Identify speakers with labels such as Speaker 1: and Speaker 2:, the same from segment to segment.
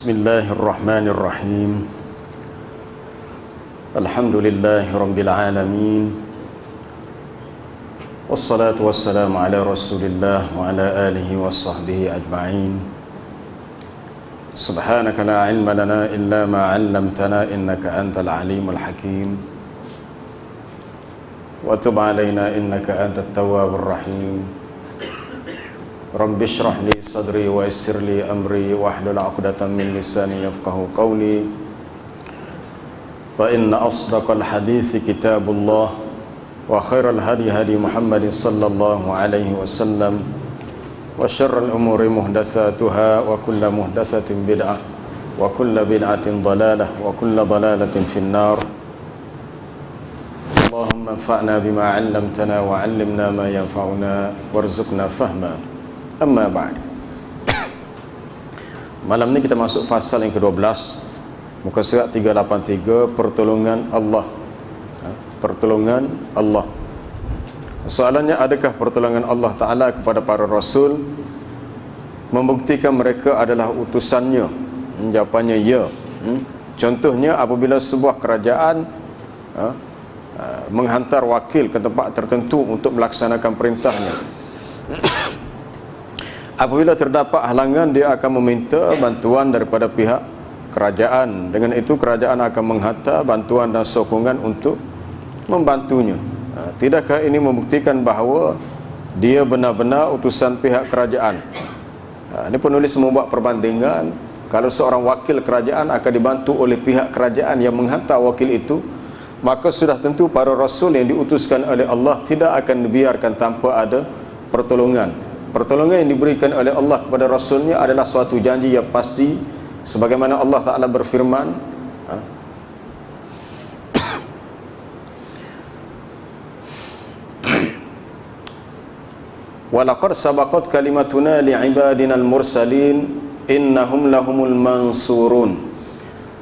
Speaker 1: Bismillahirrahmanirrahim. Alhamdulillahi rabbil alamin. Wassalatu wassalamu ala Rasulillah wa ala alihi wa sahbihi ajma'in. Subhanaka la ilma lana illa ma 'allamtana innaka antal alimul hakim. Wa tub 'alaina innaka antat tawwabur rahim. Rabbi shrah li sadri wa yassir li amri wahlul 'uqdatam min lisani yafqahu qawli. Fa inna asdaqal hadithi kitabullah wa khairal hadi hadi Muhammadin sallallahu alaihi wasallam wa syarrul umuri muhdatsatuha wa kullu muhdatsatin bid'ah wa kullu bid'atin dhalalah wa kullu dhalalatin finnar. Allahumma anfa'na bima 'allamtana wa 'allimna ma yanfa'una warzuqna fahma. Amma ba'd. Malam ni kita masuk fasal yang ke-12, muka surat 383, pertolongan Allah. Pertolongan Allah. Soalannya, adakah pertolongan Allah Ta'ala kepada para Rasul membuktikan mereka adalah utusannya? Jawapannya ya. Contohnya apabila sebuah kerajaan menghantar wakil ke tempat tertentu untuk melaksanakan perintahnya. Apabila terdapat halangan, dia akan meminta bantuan daripada pihak kerajaan. Dengan itu kerajaan akan menghantar bantuan dan sokongan untuk membantunya. Tidakkah ini membuktikan bahawa dia benar-benar utusan pihak kerajaan? Ini penulis membuat perbandingan. Kalau seorang wakil kerajaan akan dibantu oleh pihak kerajaan yang menghantar wakil itu, maka sudah tentu para rasul yang diutuskan oleh Allah tidak akan dibiarkan tanpa ada pertolongan. Pertolongan yang diberikan oleh Allah kepada Rasulnya adalah suatu janji yang pasti, sebagaimana Allah Ta'ala berfirman, walaqad sabaqat kalimatuna li'ibadinal mursalin innahum lahumul mansurun.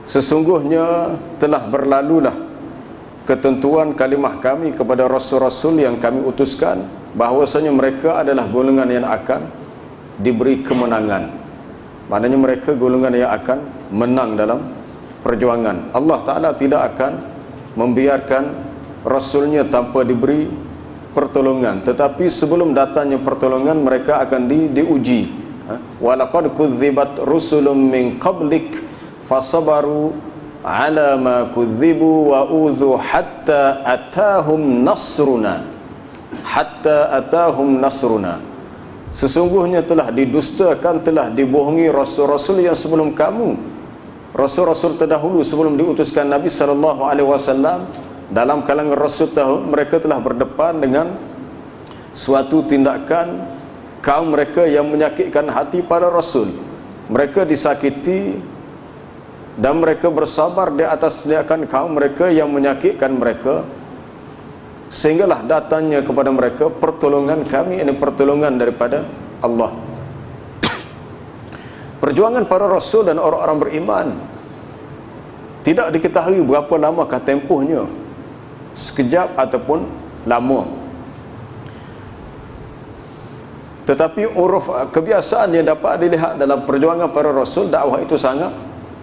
Speaker 1: Sesungguhnya telah berlalulah ketentuan kalimah kami kepada rasul-rasul yang kami utuskan, bahwasanya mereka adalah golongan yang akan diberi kemenangan. Maknanya mereka golongan yang akan menang dalam perjuangan. Allah Ta'ala tidak akan membiarkan rasulnya tanpa diberi pertolongan, tetapi sebelum datangnya pertolongan mereka akan diuji. Walaqad kudzibat rusulun min qablik fasabaru ala ma kudzibu wa udzu hatta atahum nasruna. Sesungguhnya telah didustakan, telah dibohongi rasul-rasul yang sebelum kamu, rasul-rasul terdahulu sebelum diutuskan Nabi SAW. Dalam kalangan rasul mereka telah berdepan dengan suatu tindakan kaum mereka yang menyakitkan hati para rasul. Mereka disakiti dan mereka bersabar di atas tindakan kaum mereka yang menyakitkan mereka, sehinggalah datangnya kepada mereka pertolongan kami, ini pertolongan daripada Allah. Perjuangan para rasul dan orang-orang beriman tidak diketahui berapa lamakah tempohnya, sekejap ataupun lama. Tetapi uruf kebiasaan yang dapat dilihat dalam perjuangan para rasul, dakwah itu sangat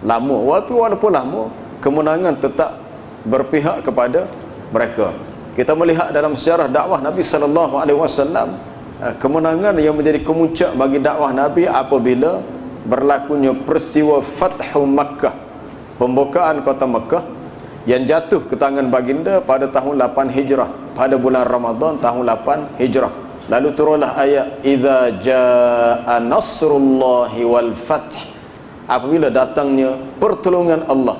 Speaker 1: lama. Walaupun lama, kemenangan tetap berpihak kepada mereka. Kita melihat dalam sejarah dakwah Nabi SAW, kemenangan yang menjadi kemuncak bagi dakwah Nabi apabila berlakunya peristiwa Fathu Makkah, pembukaan kota Makkah, yang jatuh ke tangan baginda pada tahun 8 Hijrah, pada bulan Ramadan tahun 8 Hijrah. Lalu turunlah ayat idza jaa nasrullahi wal fath, apabila datangnya pertolongan Allah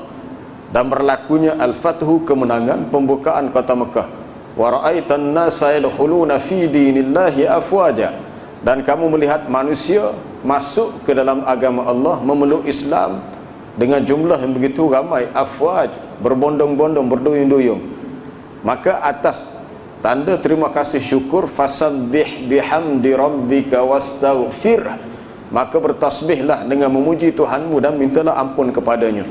Speaker 1: dan berlakunya al-fathu, kemenangan, pembukaan kota Mekah. Wa ra'aitan nasa yadkhuluna fi dinillahi afwaja, dan kamu melihat manusia masuk ke dalam agama Allah, memeluk Islam dengan jumlah yang begitu ramai, afwaj, berbondong-bondong, berduyun-duyun. Maka atas tanda terima kasih syukur, fasabbih bihamdi rabbika wastaghfir, maka bertasbihlah dengan memuji Tuhanmu dan mintalah ampun kepadanya.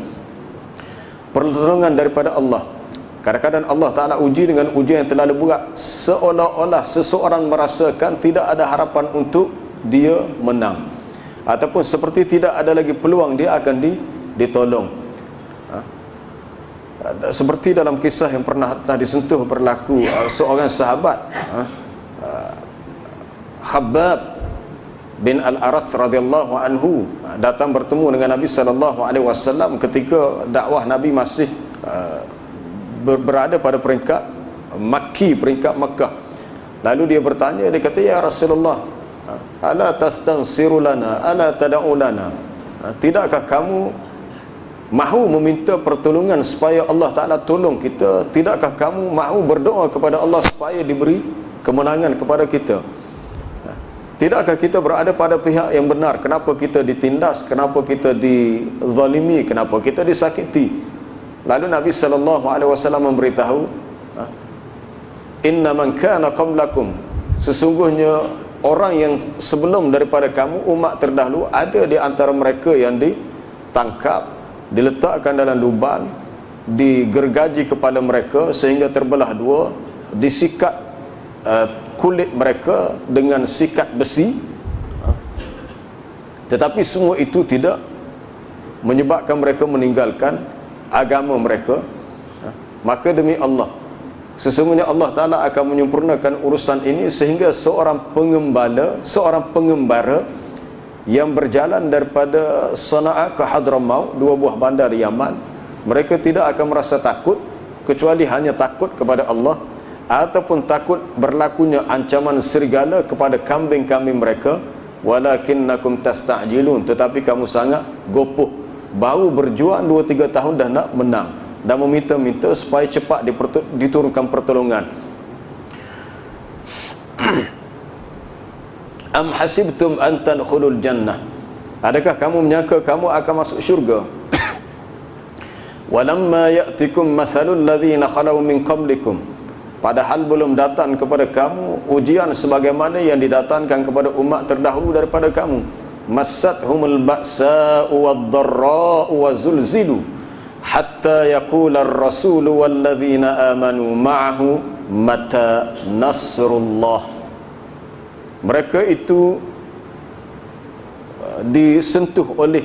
Speaker 1: Pertolongan daripada Allah. Kadang-kadang Allah Ta'ala uji dengan ujian yang terlalu berat, seolah-olah seseorang merasakan tidak ada harapan untuk dia menang. ataupun seperti tidak ada lagi peluang dia akan ditolong. Seperti dalam kisah yang pernah disentuh berlaku, seorang sahabat, Khabbab bin Al-Arat radhiyallahu anhu datang bertemu dengan Nabi sallallahu alaihi wasallam ketika dakwah Nabi masih berada pada peringkat Makki, peringkat Makkah. Lalu dia bertanya, dia kata, ya Rasulullah, ala tastansiru lana, ala tad'u lana, tidakkah kamu mahu meminta pertolongan supaya Allah Ta'ala tolong kita? Tidakkah kamu mahu berdoa kepada Allah supaya diberi kemenangan kepada kita? Tidakkah kita berada pada pihak yang benar? Kenapa kita ditindas? Kenapa kita dizalimi? Kenapa kita disakiti? Lalu Nabi SAW memberitahu, inna man kana qablakum, sesungguhnya orang yang sebelum daripada kamu, umat terdahulu, ada di antara mereka yang ditangkap, diletakkan dalam lubang, digergaji kepala mereka sehingga terbelah dua, disikat kulit mereka dengan sikat besi, tetapi semua itu tidak menyebabkan mereka meninggalkan agama mereka. Maka demi Allah, sesungguhnya Allah Ta'ala akan menyempurnakan urusan ini sehingga seorang pengembara yang berjalan daripada Sana'a ke Hadramaut, dua buah bandar Yaman, mereka tidak akan merasa takut kecuali hanya takut kepada Allah, ataupun takut berlakunya ancaman serigala kepada kambing-kambing mereka. Walakinnakum tasta'jilun, tetapi kamu sangat gopoh, baru berjuang 2-3 tahun dah nak menang, dan meminta-minta supaya cepat diturunkan pertolongan. Am hasibtum an tadkhulul jannah, adakah kamu menyangka kamu akan masuk syurga? Walamma ya'tikum mathalul ladzina khalau min qablikum, padahal belum datang kepada kamu ujian sebagaimana yang didatangkan kepada umat terdahulu daripada kamu. Massathumul ba'sa'u wad-dharra'u wa zulzilu hatta yaqula ar-rasulu walladzina amanu ma'ahu mata nasrullah. Mereka itu disentuh oleh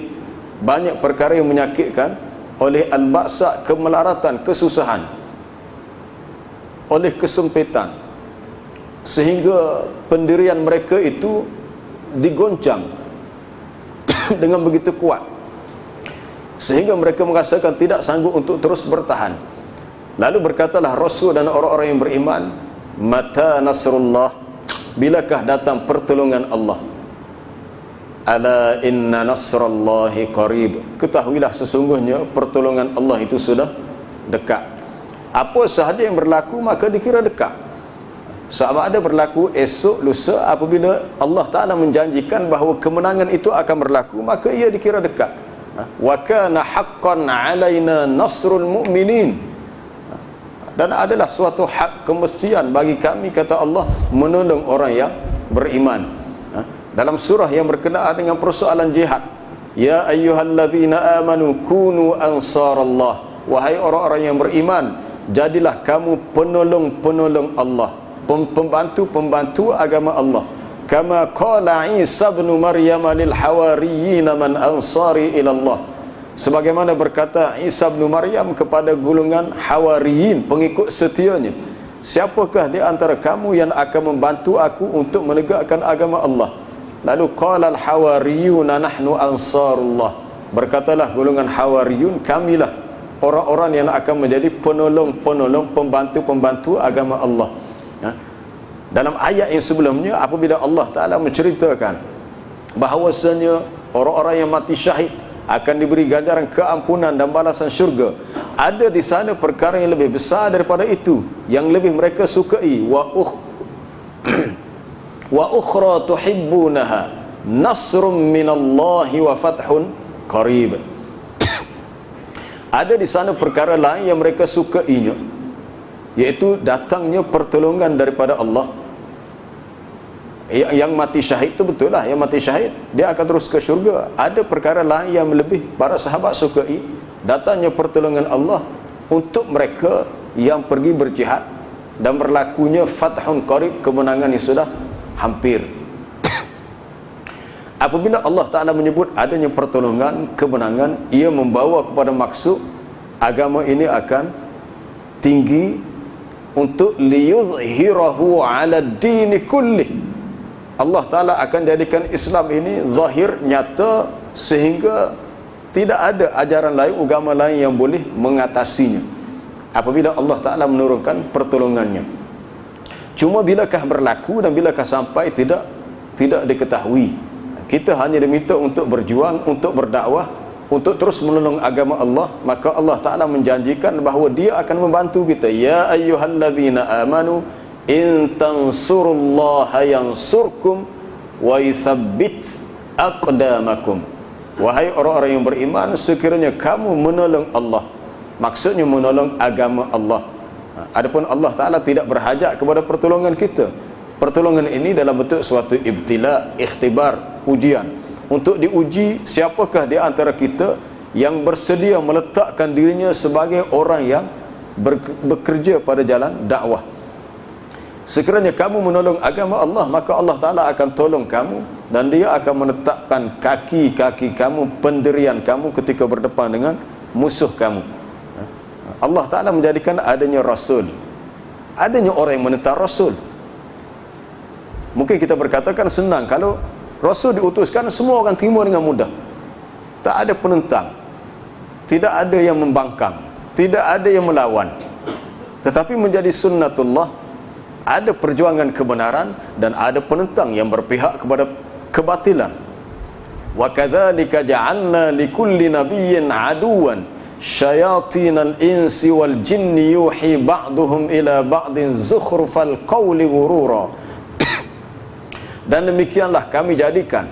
Speaker 1: banyak perkara yang menyakitkan, oleh al-ba'sa, kemelaratan, kesusahan, oleh kesempitan, sehingga pendirian mereka itu digoncang dengan begitu kuat, sehingga mereka merasakan tidak sanggup untuk terus bertahan. Lalu berkatalah Rasul dan orang-orang yang beriman, mata nasrullah, bilakah datang pertolongan Allah? Ala inna nasrallahi qarib, ketahuilah sesungguhnya pertolongan Allah itu sudah dekat. Apa sahaja yang berlaku maka dikira dekat. Sama ada berlaku esok, lusa, apabila Allah Ta'ala menjanjikan bahawa kemenangan itu akan berlaku, maka ia dikira dekat. Wa kana haqqan alaina nasrul mu'minin, dan adalah suatu hak kemestian bagi kami, kata Allah, menolong orang yang beriman. Dalam surah yang berkenaan dengan persoalan jihad, ya ayyuhalladzina amanu kunu ansarallah, wahai orang-orang yang beriman, jadilah kamu penolong-penolong Allah, pembantu-pembantu agama Allah. Kama qala Isa bin Maryam lil hawariyyin man ansari ila Allah, sebagaimana berkata Isa bin Maryam kepada golongan hawariyin, pengikut setianya, siapakah di antara kamu yang akan membantu aku untuk menegakkan agama Allah? Lalu qala al hawariyuna nahnu ansarullah, berkatalah golongan hawariyun, kamilah orang-orang yang akan menjadi penolong-penolong, pembantu-pembantu agama Allah. Dalam ayat yang sebelumnya, apabila Allah Ta'ala menceritakan bahawasanya orang-orang yang mati syahid akan diberi ganjaran keampunan dan balasan syurga, ada di sana perkara yang lebih besar daripada itu, yang lebih mereka sukai. Wa ukhra tuhibbunaha nasrum minallahi wa fathun qarib. Ada di sana perkara lain yang mereka sukainya, iaitu datangnya pertolongan daripada Allah. Yang mati syahid itu betul lah, yang mati syahid dia akan terus ke syurga. Ada perkara lain yang lebih para sahabat sukai, datangnya pertolongan Allah untuk mereka yang pergi berjihad, dan berlakunya fathun qarib, kemenangan yang sudah hampir. Apabila Allah Ta'ala menyebut adanya pertolongan, kemenangan, ia membawa kepada maksud agama ini akan tinggi untuk liyuzhirahu ala dini kulli. Allah Ta'ala akan jadikan Islam ini zahir, nyata, sehingga tidak ada ajaran lain, agama lain yang boleh mengatasinya apabila Allah Ta'ala menurunkan pertolongannya. Cuma bilakah berlaku dan bilakah sampai, tidak diketahui. Kita hanya diminta untuk berjuang, untuk berdakwah, untuk terus menolong agama Allah. Maka Allah Ta'ala menjanjikan bahawa dia akan membantu kita. Ya ayyuhallazina amanu in tansurullaha yansurkum wa yuthabbit aqdamakum. Wahai orang-orang yang beriman, sekiranya kamu menolong Allah, maksudnya menolong agama Allah. Adapun Allah Ta'ala tidak berhajat kepada pertolongan kita. Pertolongan ini dalam bentuk suatu ibtila, ikhtibar, ujian, untuk diuji siapakah di antara kita yang bersedia meletakkan dirinya sebagai orang yang bekerja pada jalan dakwah. Sekiranya kamu menolong agama Allah, maka Allah Ta'ala akan tolong kamu, dan dia akan menetapkan kaki-kaki kamu, pendirian kamu ketika berdepan dengan musuh kamu. Allah Ta'ala menjadikan adanya Rasul, adanya orang yang menentang Rasul. Mungkin kita berkatakan senang, kalau Rasul diutuskan semua orang terima dengan mudah, tak ada penentang, tidak ada yang membangkang, tidak ada yang melawan. Tetapi menjadi sunnatullah, ada perjuangan kebenaran dan ada penentang yang berpihak kepada kebatilan. Wa kadzalika ja'alna likulli nabiyyin aduwan syayatinal insi wal jinni yuhi ba'duhum ila ba'din zukhrufal qawli ghurura. Dan demikianlah kami jadikan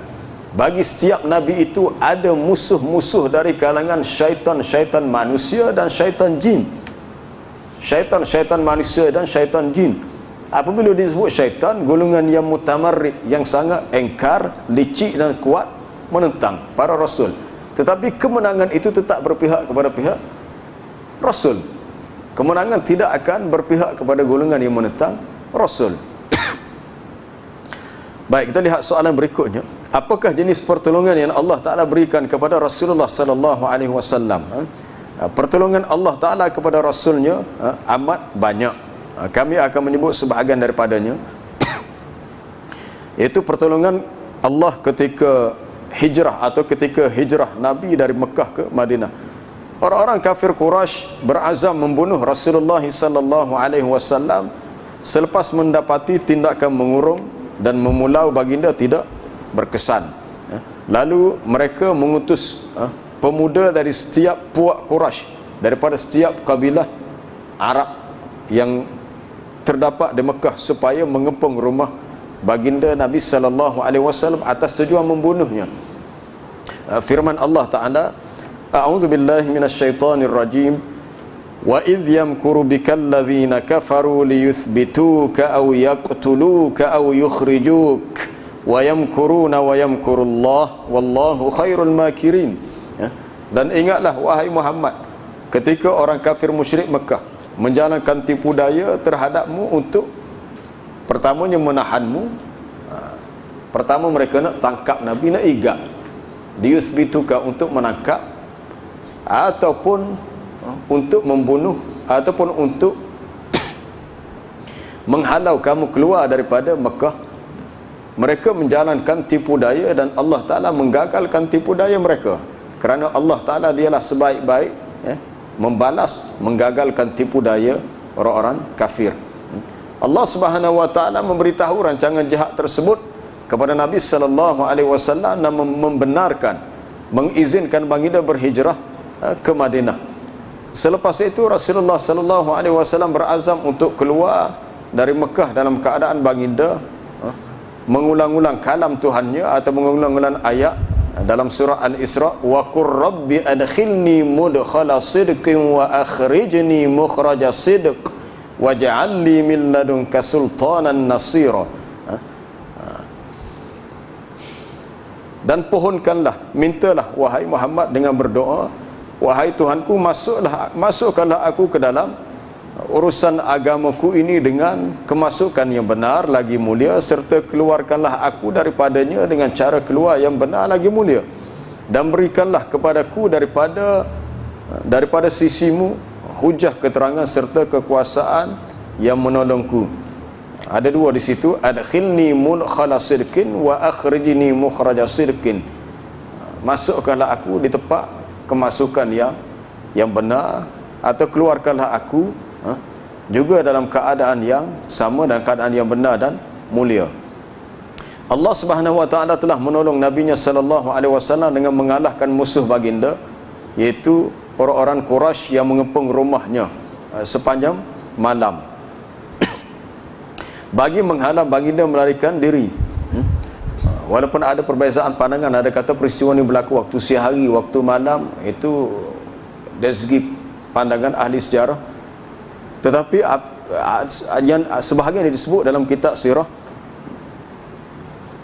Speaker 1: bagi setiap nabi itu ada musuh-musuh dari kalangan syaitan-syaitan manusia dan syaitan jin. Syaitan-syaitan manusia dan syaitan jin. Apabila disebut syaitan, golongan yang mutamarrid, yang sangat engkar, licik dan kuat menentang para rasul. Tetapi kemenangan itu tetap berpihak kepada pihak Rasul. Kemenangan tidak akan berpihak kepada golongan yang menentang Rasul. Baik, kita lihat soalan berikutnya. Apakah jenis pertolongan yang Allah Ta'ala berikan kepada Rasulullah Sallallahu Alaihi Wasallam? Pertolongan Allah Ta'ala kepada Rasulnya amat banyak. Kami akan menyebut sebahagian daripadanya, iaitu pertolongan Allah ketika hijrah atau ketika hijrah Nabi dari Mekah ke Madinah. Orang-orang kafir Quraisy berazam membunuh Rasulullah sallallahu alaihi wasallam selepas mendapati tindakan mengurung dan memulau baginda tidak berkesan. Lalu mereka mengutus pemuda dari setiap puak Quraisy, daripada setiap kabilah Arab yang terdapat di Mekah, supaya mengepung rumah baginda Nabi sallallahu alaihi wasallam atas tujuan membunuhnya. Firman Allah Ta'ala, a'udzubillahi minasyaitonir rajim, wa idh yamkuru bikal ladzina kafaru liyuthbituka aw yaqtuluka aw yukhrijuk wa yamkuruna wa yamkurullah wallahu khairul makirin. Dan ingatlah wahai Muhammad, ketika orang kafir musyrik Mekah menjalankan tipu daya terhadapmu untuk pertamanya menahanmu. Pertama mereka nak tangkap Nabi, nak igat, diusbituka untuk menangkap, ataupun untuk membunuh, ataupun untuk menghalau kamu keluar daripada Mekah. Mereka menjalankan tipu daya dan Allah Ta'ala menggagalkan tipu daya mereka, kerana Allah Ta'ala dialah sebaik-baik membalas, menggagalkan tipu daya orang-orang kafir. Allah Subhanahu wa Ta'ala memberitahu rancangan jahat tersebut kepada Nabi sallallahu alaihi wasallam dan membenarkan, mengizinkan baginda berhijrah ke Madinah. Selepas itu Rasulullah sallallahu alaihi wasallam berazam untuk keluar dari Mekah dalam keadaan baginda mengulang-ulang kalam Tuhannya atau mengulang-ulang ayat dalam surah Al-Isra, wa qur rabbi adkhilni mudkhala sidqin wa akhrijni mukhraja sidq waj'al li min ladunka sultanan nasira. Dan pohonkanlah, mintalah wahai Muhammad dengan berdoa, wahai Tuhanku, masukkanlah aku ke dalam urusan agamaku ini dengan kemasukan yang benar lagi mulia, serta keluarkanlah aku daripadanya dengan cara keluar yang benar lagi mulia, dan berikanlah kepadaku daripada sisimu hujah keterangan serta kekuasaan yang menolongku. Ada dua di situ, adkhilni mudkhala sidqin wa akhrijni mukhraja sidqin. Masukkanlah aku di tempat kemasukan yang benar, atau keluarkanlah aku juga dalam keadaan yang sama dan keadaan yang benar dan mulia. Allah Subhanahu wa taala telah menolong nabinya sallallahu alaihi wasallam dengan mengalahkan musuh baginda, iaitu orang-orang Quraisy yang mengepung rumahnya sepanjang malam bagi menghalang baginda melarikan diri. Walaupun ada perbezaan pandangan, ada kata peristiwa ini berlaku waktu siang hari, waktu malam, itu dari segi pandangan ahli sejarah. Tetapi yang sebahagian disebut dalam kitab sirah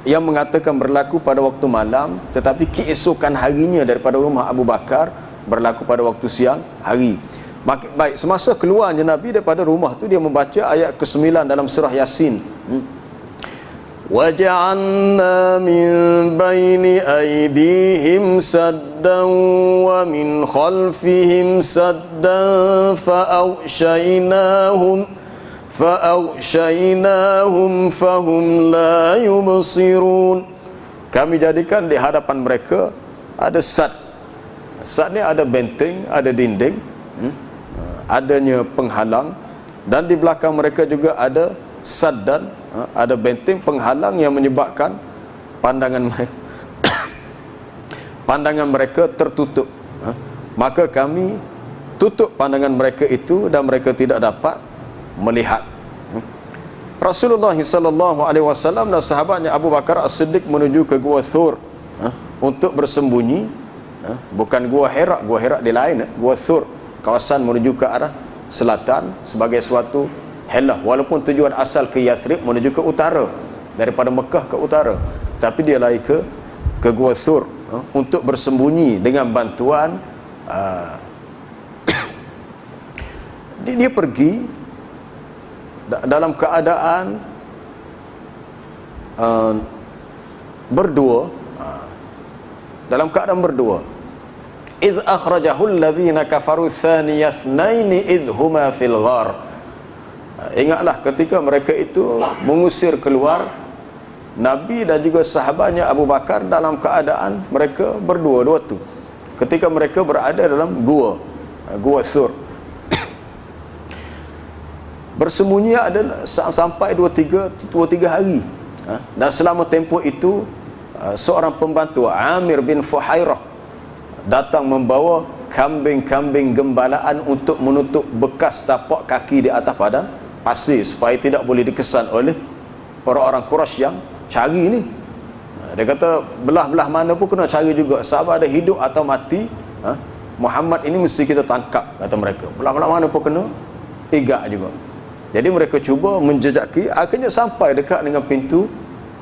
Speaker 1: yang mengatakan berlaku pada waktu malam, tetapi keesokan harinya daripada rumah Abu Bakar berlaku pada waktu siang hari. Baik, semasa keluarnya Nabi daripada rumah tu, dia membaca ayat ke-9 dalam surah Yasin. وَجَعَلْنَا مِنْ بَيْنِ أَيْدِيهِمْ سَدًّا وَمِنْ خَلْفِهِمْ سَدًّا فَأَغْشَيْنَاهُمْ فَهُمْ لَا يُبْصِرُونَ. Kami jadikan di hadapan mereka ada sad. Sad ni ada benteng, ada dinding, adanya penghalang, dan di belakang mereka juga ada sad, dan ada benteng penghalang yang menyebabkan pandangan mereka tertutup. Maka kami tutup pandangan mereka itu dan mereka tidak dapat melihat. Rasulullah sallallahu alaihi wasallam dan sahabatnya Abu Bakar As-Siddiq menuju ke Gua Thur untuk bersembunyi. Bukan Gua Hira di lain, Gua Thur, kawasan menuju ke arah selatan sebagai suatu helah, walaupun tujuan asal ke Yathrib, menuju ke utara, daripada Mekah ke utara, tapi dia lari ke Gua Thur untuk bersembunyi dengan bantuan dia pergi dalam keadaan berdua, إِذْ أَخْرَجَهُ الَّذِينَ كَفَرُوا ثَانِيَ اثْنَيْنِ إِذْ هُمَا فِي الْغَارِ. Ingatlah ketika mereka itu mengusir keluar Nabi dan juga sahabatnya Abu Bakar dalam keadaan mereka berdua tu, ketika mereka berada dalam Gua Thur. Bersembunyi adalah sampai 2-3 hari. Dan selama tempoh itu seorang pembantu, Amir bin Fuhairah, datang membawa kambing-kambing gembalaan untuk menutup bekas tapak kaki di atas padang pasir, supaya tidak boleh dikesan oleh orang-orang Quraisy yang cari ni. Dia kata belah-belah mana pun kena cari juga, sama ada hidup atau mati, Muhammad ini mesti kita tangkap, kata mereka. Belah-belah mana pun kena igak juga. Jadi mereka cuba menjejaki, akhirnya sampai dekat dengan pintu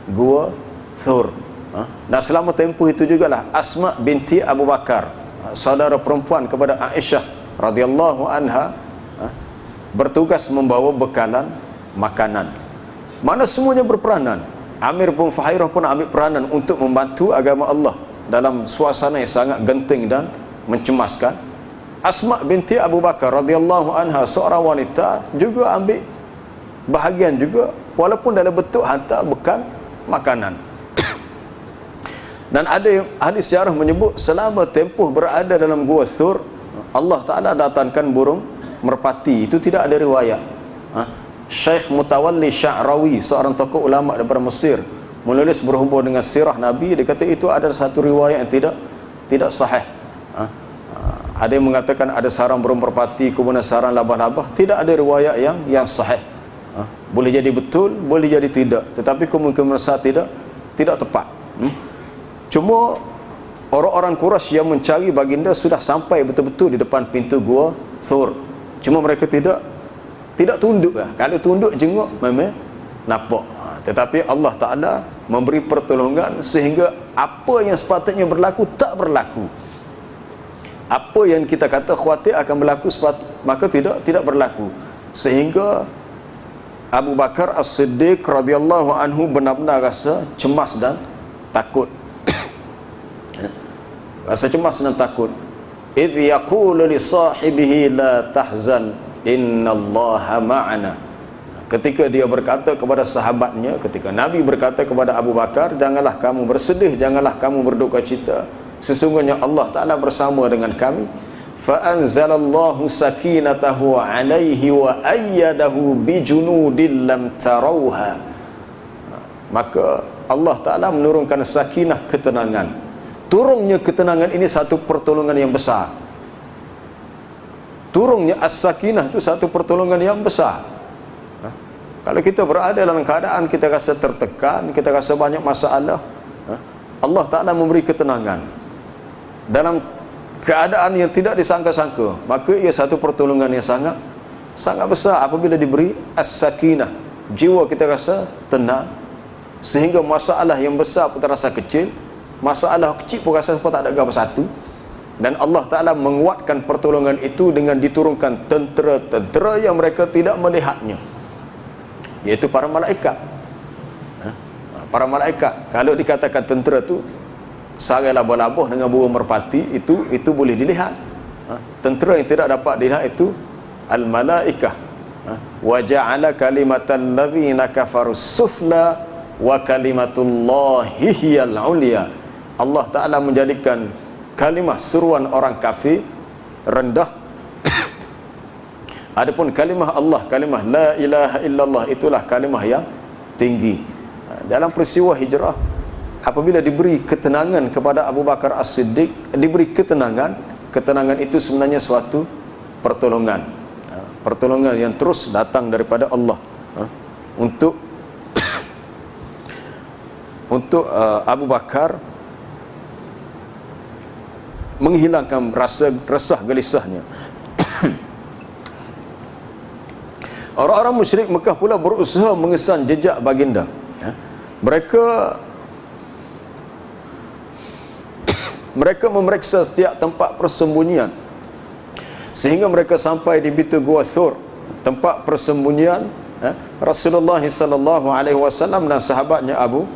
Speaker 1: Gua Thur. Dan selama tempoh itu jugalah Asma binti Abu Bakar, saudara perempuan kepada Aisyah radhiyallahu anha, bertugas membawa bekalan makanan. Mana semuanya berperanan. Amir bin Fuhairah pun ambil peranan untuk membantu agama Allah dalam suasana yang sangat genting dan mencemaskan. Asma binti Abu Bakar radhiyallahu anha, seorang wanita, juga ambil bahagian juga, walaupun dalam bentuk hantar bekal makanan. Dan ada ahli sejarah menyebut selama tempoh berada dalam Gua Thur, Allah Ta'ala datangkan burung merpati. Itu tidak ada riwayat. Syekh Mutawalli Sya'rawi, seorang tokoh ulama daripada Mesir, menulis berhubung dengan sirah Nabi. Dia kata itu adalah satu riwayat yang tidak sahih. Ada yang mengatakan ada sarang burung merpati, kemudian sarang labah-labah. Tidak ada riwayat yang sahih. Boleh jadi betul, boleh jadi tidak, tetapi kemungkinan besar tidak tepat. Cuma orang-orang Quraisy yang mencari baginda sudah sampai betul-betul di depan pintu Gua Thur. Cuma mereka tidak tunduk lah. Kalau tunduk jenguk memang nampak. Tetapi Allah Ta'ala memberi pertolongan sehingga apa yang sepatutnya berlaku tak berlaku. Apa yang kita kata khawatir akan berlaku maka tidak berlaku. sehingga Abu Bakar As-Siddiq radhiyallahu anhu benar-benar rasa cemas dan takut. Rasa cemas dan takut. Idh yaqulu li sahibihi la tahzan innallaha ma'ana. Ketika dia berkata kepada sahabatnya, ketika Nabi berkata kepada Abu Bakar, janganlah kamu bersedih, janganlah kamu berduka cita, sesungguhnya Allah Ta'ala bersama dengan kami. Fa anzalallahu sakinatahu alaihi wa ayyadahu bijunudin lam tarawha. Maka Allah Ta'ala menurunkan sakinah, ketenangan. Turunnya ketenangan ini satu pertolongan yang besar. Turunnya as-sakinah itu satu pertolongan yang besar. Kalau kita berada dalam keadaan kita rasa tertekan, kita rasa banyak masalah, Allah Ta'ala memberi ketenangan dalam keadaan yang tidak disangka-sangka, maka ia satu pertolongan yang sangat besar apabila diberi as-sakinah. Jiwa kita rasa tenang, sehingga masalah yang besar pun terasa kecil, masalah kecil pun rasa pun tak ada apa satu. Dan Allah Ta'ala menguatkan pertolongan itu dengan diturunkan tentera-tentera yang mereka tidak melihatnya, iaitu para malaikat. Para malaikat, kalau dikatakan tentera tu sarai labuh-labuh dengan burung merpati, itu boleh dilihat. Tentera yang tidak dapat dilihat itu al-malaikah. Wa ja'ala kalimatal ladzina kafaru sufla wa kalimatullahi hiyal ulia. Allah Ta'ala menjadikan kalimah seruan orang kafir rendah, adapun kalimah Allah, kalimah la ilaha illallah, itulah kalimah yang tinggi. Dalam peristiwa hijrah, apabila diberi ketenangan kepada Abu Bakar As-Siddiq, diberi ketenangan itu sebenarnya suatu pertolongan, pertolongan yang terus datang daripada Allah untuk Abu Bakar menghilangkan rasa resah gelisahnya. Orang-orang musyrik Mekah pula berusaha mengesan jejak baginda. Mereka memeriksa setiap tempat persembunyian, sehingga mereka sampai di Bitu Gua Thur, tempat persembunyian Rasulullah sallallahu alaihi wasallam dan sahabatnya Abu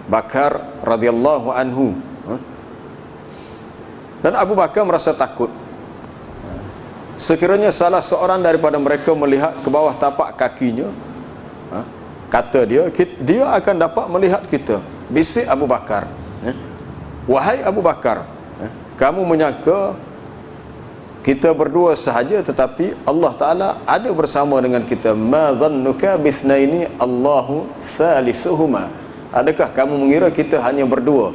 Speaker 1: Bakar radhiyallahu anhu. Dan Abu Bakar merasa takut. Sekiranya salah seorang daripada mereka melihat ke bawah tapak kakinya, kata dia akan dapat melihat kita. Bisik Abu Bakar, wahai Abu Bakar, kamu menyangka kita berdua sahaja, tetapi Allah Ta'ala ada bersama dengan kita. Ma dhannuka bithnaini Allahu thalisuhuma. Adakah kamu mengira kita hanya berdua?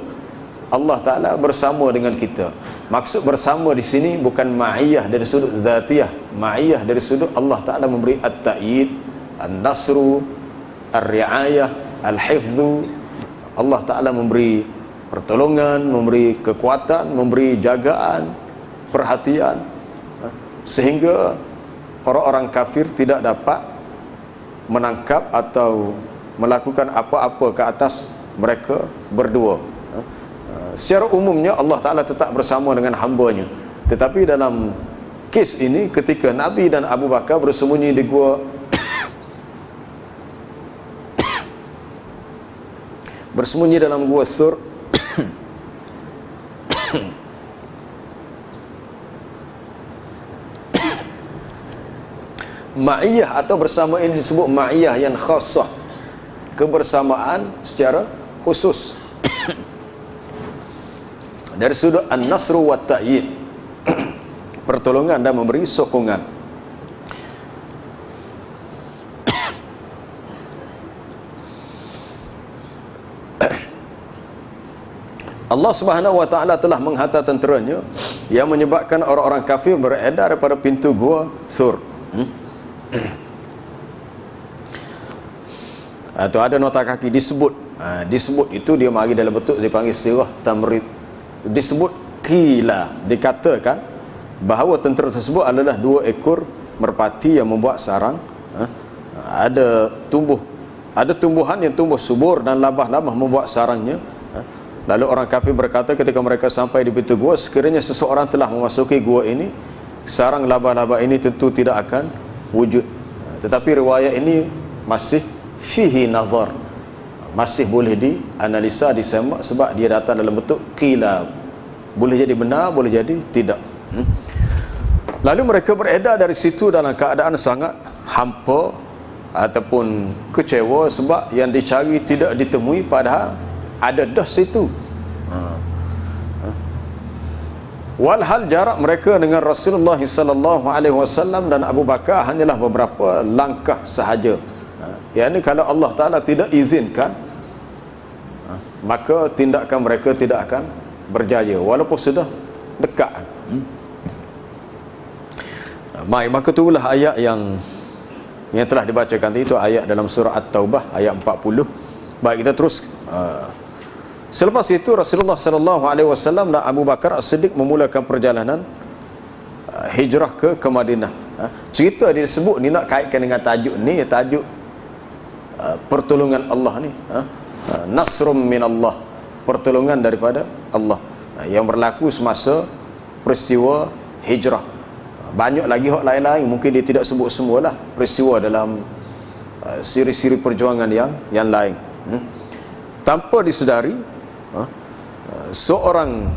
Speaker 1: Allah Ta'ala bersama dengan kita. Maksud bersama di sini bukan ma'iyah dari sudut zatiyah, ma'iyah dari sudut Allah Ta'ala memberi at-ta'yid, an-nasru, ar-ri'ayah, al-hifdhu. Allah Ta'ala memberi pertolongan, memberi kekuatan, memberi jagaan, perhatian, sehingga orang-orang kafir tidak dapat menangkap atau melakukan apa-apa ke atas mereka berdua. Secara umumnya Allah Ta'ala tetap bersama dengan hamba-Nya, tetapi dalam kes ini ketika Nabi dan Abu Bakar bersembunyi di gua bersembunyi dalam gua Thur, ma'iyah atau bersama ini disebut ma'iyah yang khassah, kebersamaan secara khusus dari sudut an-nasru wa ta'yid, pertolongan dan memberi sokongan. Allah Subhanahu wa Ta'ala telah menghantar tenteranya yang menyebabkan orang-orang kafir beredar daripada pintu gua Thur. Atau ada nota kaki disebut, disebut itu dia mari dalam bentuk dipanggil sirah tamrid. Disebut qila, dikatakan bahawa tentera tersebut adalah 2 ekor merpati yang membuat sarang. Ada tumbuhan yang tumbuh subur dan labah-labah membuat sarangnya. Lalu orang kafir berkata ketika mereka sampai di pintu gua, sekiranya seseorang telah memasuki gua ini, sarang labah-labah ini tentu tidak akan wujud. tetapi riwayat ini masih fihi nazar, masih boleh dianalisa, disemak, sebab dia datang dalam bentuk qila. Boleh jadi benar, boleh jadi tidak. Lalu mereka beredar dari situ dalam keadaan sangat hampa ataupun kecewa sebab yang dicari tidak ditemui, padahal ada dah situ. Walhal jarak mereka dengan Rasulullah sallallahu alaihi wasallam dan Abu Bakar hanyalah beberapa langkah sahaja. Yang ini kalau Allah Taala tidak izinkan, maka tindakan mereka tidak akan berjaya walaupun sudah dekat. Baik, maka itulah ayat yang telah dibacakan tadi, itu ayat dalam surah At-Taubah ayat 40. Baik, kita terus. Selepas itu Rasulullah sallallahu alaihi wasallam dan Abu Bakar As-Siddiq memulakan perjalanan hijrah ke Madinah. Cerita dia sebut ni nak kaitkan dengan tajuk ni, tajuk pertolongan Allah ni, nasrum minallah, pertolongan daripada Allah, yang berlaku semasa peristiwa hijrah. Banyak lagi hak lain-lain, mungkin dia tidak sebut semualah peristiwa dalam siri-siri perjuangan yang lain. Tanpa disedari, seorang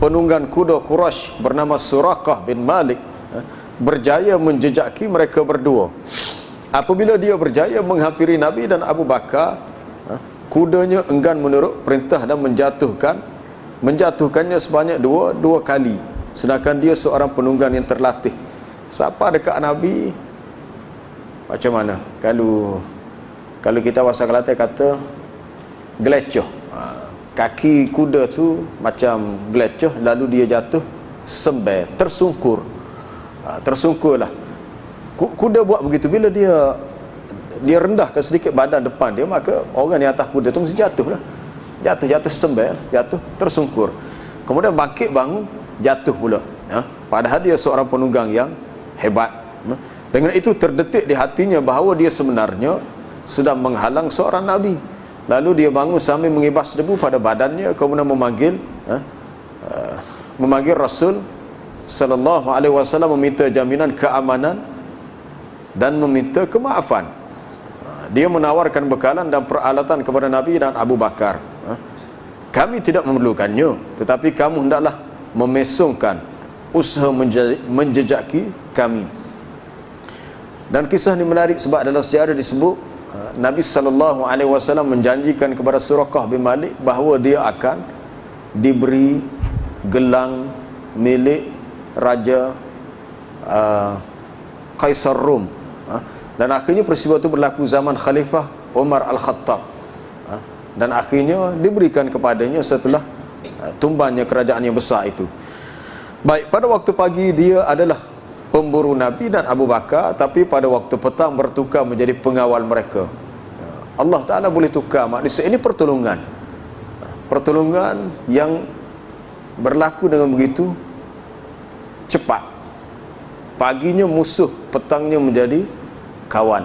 Speaker 1: penunggang kuda Quraisy bernama Suraqah bin Malik berjaya menjejaki mereka berdua. Apabila dia berjaya menghampiri Nabi dan Abu Bakar, kudanya enggan menurut perintah dan menjatuhkannya sebanyak dua kali, sedangkan dia seorang penunggang yang terlatih. Siapa dekat Nabi macam mana? Kalau kita bahasa Kelantan kata gelecoh, kaki kuda tu macam gelecoh, lalu dia jatuh sembel, tersungkurlah. Kuda buat begitu, bila dia rendahkan sedikit badan depan dia, maka orang di atas kuda tu mesti jatuh sembel, jatuh tersungkur, kemudian bangkit bangun, jatuh pula. Padahal dia seorang penunggang yang hebat. Dengan itu terdetik di hatinya bahawa dia sebenarnya sedang menghalang seorang Nabi. Lalu dia bangun sambil mengibas debu pada badannya, kemudian memanggil Rasul sallallahu alaihi wasallam, meminta jaminan keamanan dan meminta kemaafan. Dia menawarkan bekalan dan peralatan kepada Nabi dan Abu Bakar. Kami tidak memerlukannya, tetapi kamu hendaklah memesongkan usaha menjejaki kami. Dan kisah ini menarik sebab dalam sejarah disebut Nabi sallallahu alaihi wasallam menjanjikan kepada Suraqah bin Malik bahawa dia akan diberi gelang milik Raja Kaisar Rom. Dan akhirnya peristiwa itu berlaku zaman Khalifah Umar Al-Khattab, dan akhirnya diberikan kepadanya setelah tumbangnya kerajaan yang besar itu. Baik, pada waktu pagi dia adalah pemburu Nabi dan Abu Bakar, tapi pada waktu petang bertukar menjadi pengawal mereka. Allah Ta'ala boleh tukar, maksudnya ini pertolongan yang berlaku dengan begitu cepat. Paginya musuh, petangnya menjadi kawan.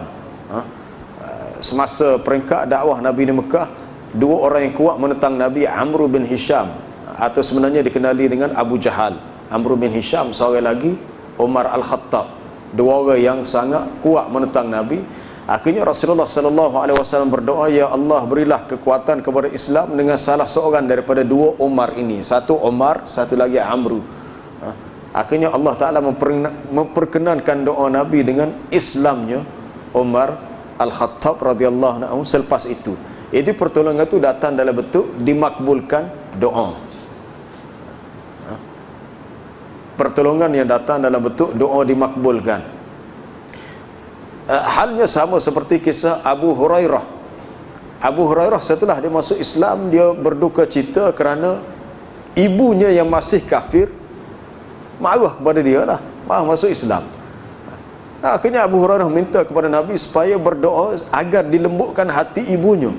Speaker 1: Semasa peringkat dakwah Nabi di Mekah, dua orang yang kuat menentang Nabi, Amr bin Hisham, atau sebenarnya dikenali dengan Abu Jahal. Amr bin Hisham, seorang lagi Umar Al-Khattab. Dua orang yang sangat kuat menentang Nabi. Akhirnya Rasulullah sallallahu alaihi wasallam berdoa, ya Allah, berilah kekuatan kepada Islam dengan salah seorang daripada dua Umar ini. Satu Umar, satu lagi Amr. Akhirnya Allah Ta'ala memperkenankan doa Nabi dengan Islamnya Umar Al-Khattab radhiyallahu anhu selepas itu. Jadi pertolongan itu datang dalam bentuk dimakbulkan doa. Pertolongan yang datang dalam bentuk doa dimakbulkan. Halnya sama seperti kisah Abu Hurairah. Abu Hurairah setelah dia masuk Islam, dia berduka cita kerana ibunya yang masih kafir marah kepada dia lah, marah masuk Islam. Akhirnya Abu Hurairah minta kepada Nabi supaya berdoa agar dilembutkan hati ibunya.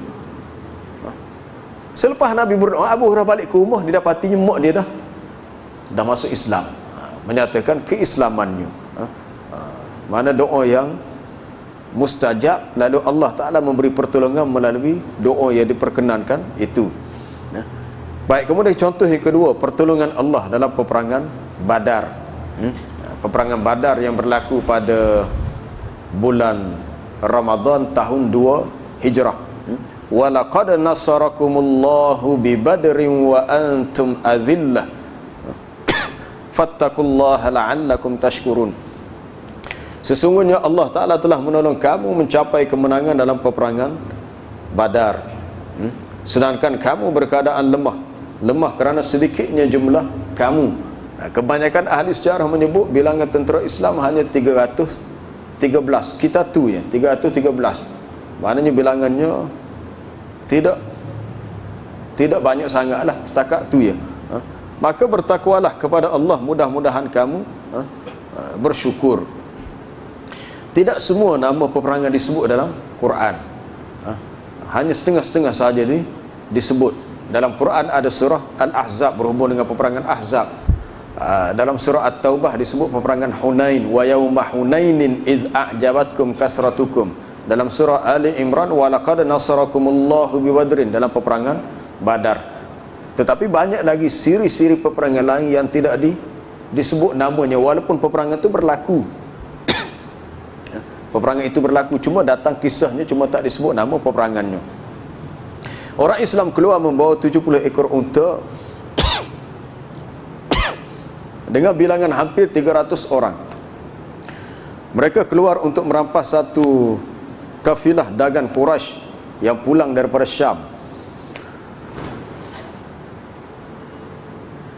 Speaker 1: Selepas Nabi berdoa, Abu Hurairah balik ke rumah, didapatinya mak dia dah masuk Islam, menyatakan keislamannya. Mana doa yang mustajab, lalu Allah Ta'ala memberi pertolongan melalui doa yang diperkenankan itu. Baik, kemudian contoh yang kedua, pertolongan Allah dalam peperangan Badar. Peperangan Badar yang berlaku pada bulan Ramadan tahun 2 Hijrah. Wa laqad nasarakumullahu bi badrin wa antum adhillah fattaqullaha la'allakum tashkurun. Sesungguhnya Allah Ta'ala telah menolong kamu mencapai kemenangan dalam peperangan Badar, sedangkan kamu berkeadaan lemah kerana sedikitnya jumlah kamu. Kebanyakan ahli sejarah menyebut bilangan tentera Islam hanya 313. Kita tu ya 313. Maknanya bilangannya tidak banyak sangatlah, setakat tu ya. Maka bertakwalah kepada Allah, mudah-mudahan kamu bersyukur. Tidak semua nama peperangan disebut dalam Quran. Hanya setengah-setengah saja disebut. Dalam Quran ada surah Al-Ahzab berhubung dengan peperangan Ahzab. Dalam surah At-Taubah disebut peperangan Hunain, wa yauma Hunainin idz a'jabatkum kasratukum. Dalam surah Ali Imran, wa laqad nasarakumullahu bi Badrin, dalam peperangan Badar. Tetapi banyak lagi siri-siri peperangan lain yang tidak disebut namanya, walaupun peperangan itu berlaku. Peperangan itu berlaku, cuma datang kisahnya, cuma tak disebut nama peperangannya. Orang Islam keluar membawa 70 ekor unta dengan bilangan hampir 300 orang. Mereka keluar untuk merampas satu kafilah dagang Quraisy yang pulang daripada Syam.